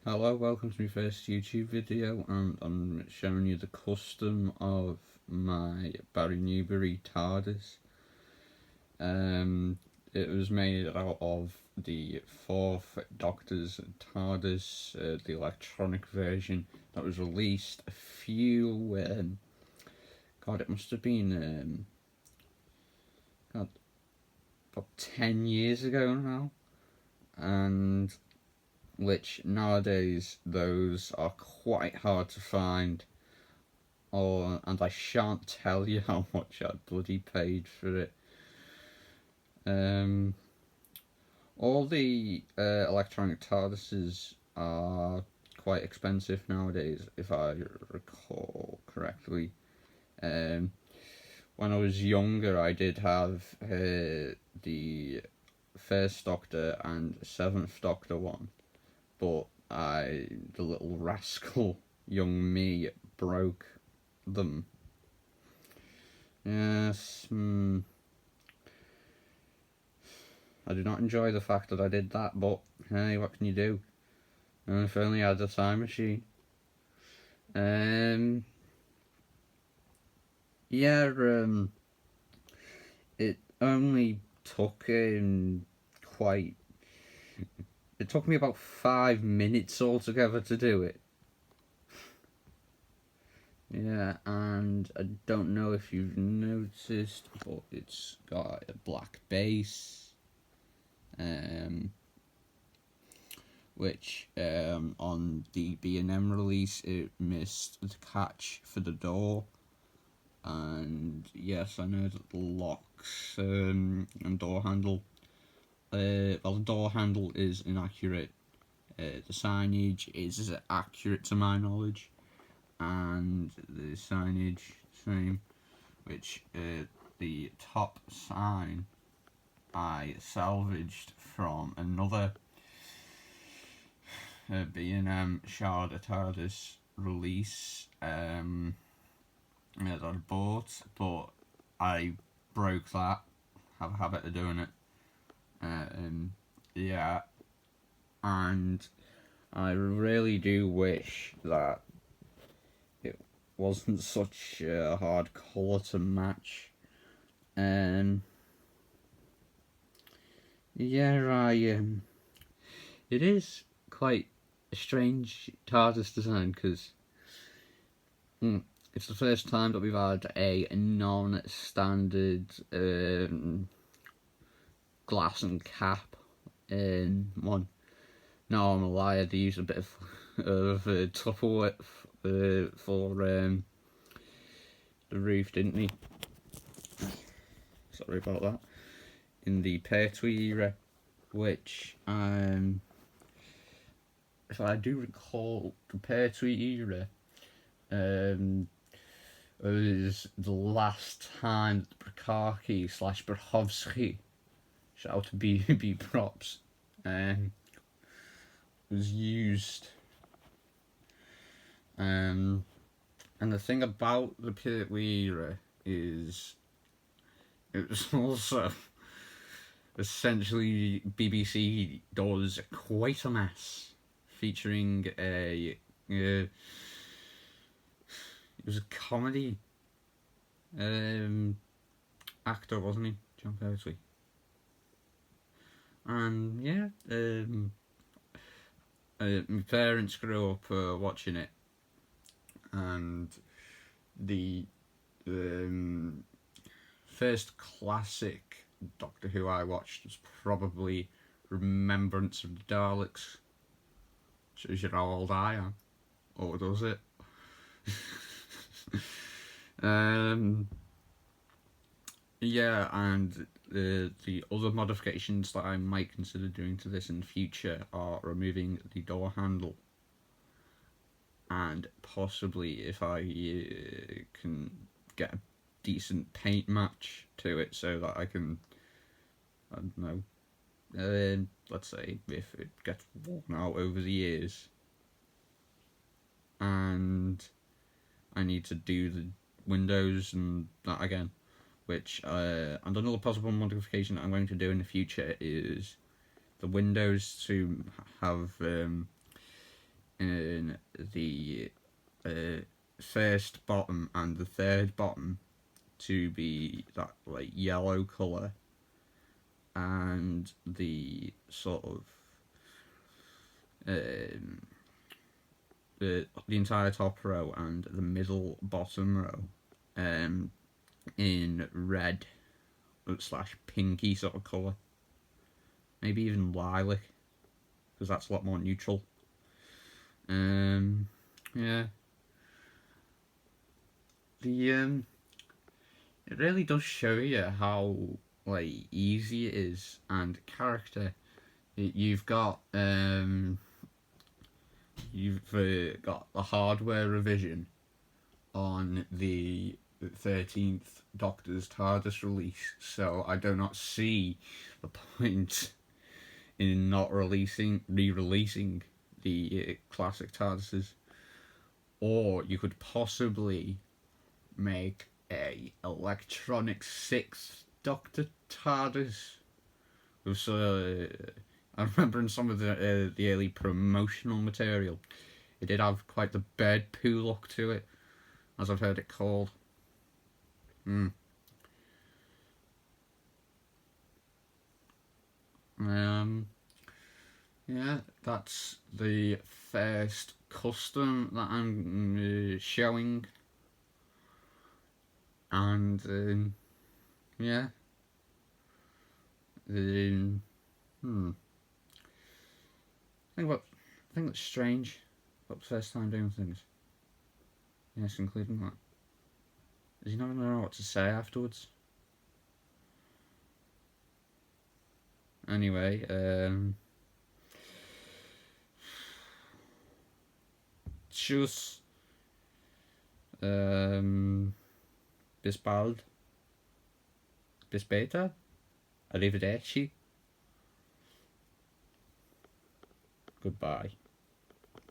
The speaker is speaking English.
Hello, welcome to my first YouTube video, and I'm showing you the custom of my Newberry Tardis. It was made out of the 4th Doctor's Tardis, the electronic version that was released a few, it must have been, about 10 years ago now, and which nowadays those are quite hard to find. And I shan't tell you how much I bloody paid for it. All the electronic TARDISes are quite expensive nowadays, if I recall correctly. When I was younger, I did have the First Doctor and 7th Doctor one, but the little rascal, young me, broke them. Yes, I do not enjoy the fact that I did that, but hey, what can you do? If only I had a time machine. It only took quite. It took me about 5 minutes altogether to do it. Yeah, and I don't know if you've noticed, but it's got a black base, which on the B&M release it missed the catch for the door, and yes, I know that the locks and door handle, the door handle is inaccurate. The signage is accurate to my knowledge, and the signage same, which the top sign I salvaged from another B&M Shada Tardis release that I bought, but I broke that. Have a habit of doing it. Yeah, and I really do wish that it wasn't such a hard colour to match. It is quite a strange TARDIS design, because it's the first time that we've had a non-standard glass and cap in one. Normal, I had to use a bit of Tupperware for the roof, didn't we? Sorry about that. In the Pertwee era, which if I do recall, the Pertwee era was the last time that Bukaki / Berhovsky, shout out to B props, was used. And the thing about the Pertwee era is it was also essentially BBC does quite a mess, featuring it was a comedy actor, wasn't he, John Pertwee? And yeah, my parents grew up watching it, and the first classic Doctor Who I watched was probably Remembrance of the Daleks. Shows you how old I am, or does it? Yeah, and the other modifications that I might consider doing to this in the future are removing the door handle, and possibly, if I can get a decent paint match to it, so that I can, I don't know, let's say if it gets worn out over the years and I need to do the windows and that again, which and another possible modification I'm going to do in the future is the windows to have in the first bottom and the third bottom to be that like yellow colour, and the sort of the entire top row and the middle bottom row in red slash pinky sort of colour, maybe even lilac, because that's a lot more neutral. Yeah, the it really does show you how like easy it is, and character. You've got got the hardware revision on the 13th Doctor's Tardis release, so I do not see the point in not re-releasing the classic TARDISes. Or you could possibly make a electronic 6th Doctor TARDIS. I remember in some of the early promotional material, it did have quite the bird poo look to it, as I've heard it called. Yeah, that's the first custom that I'm showing, and yeah, I think that's strange about the first time doing things. Yes, including that. Does he not know what to say afterwards? Anyway, tschüss. Bis bald. Bis später. Arrivederci. Goodbye.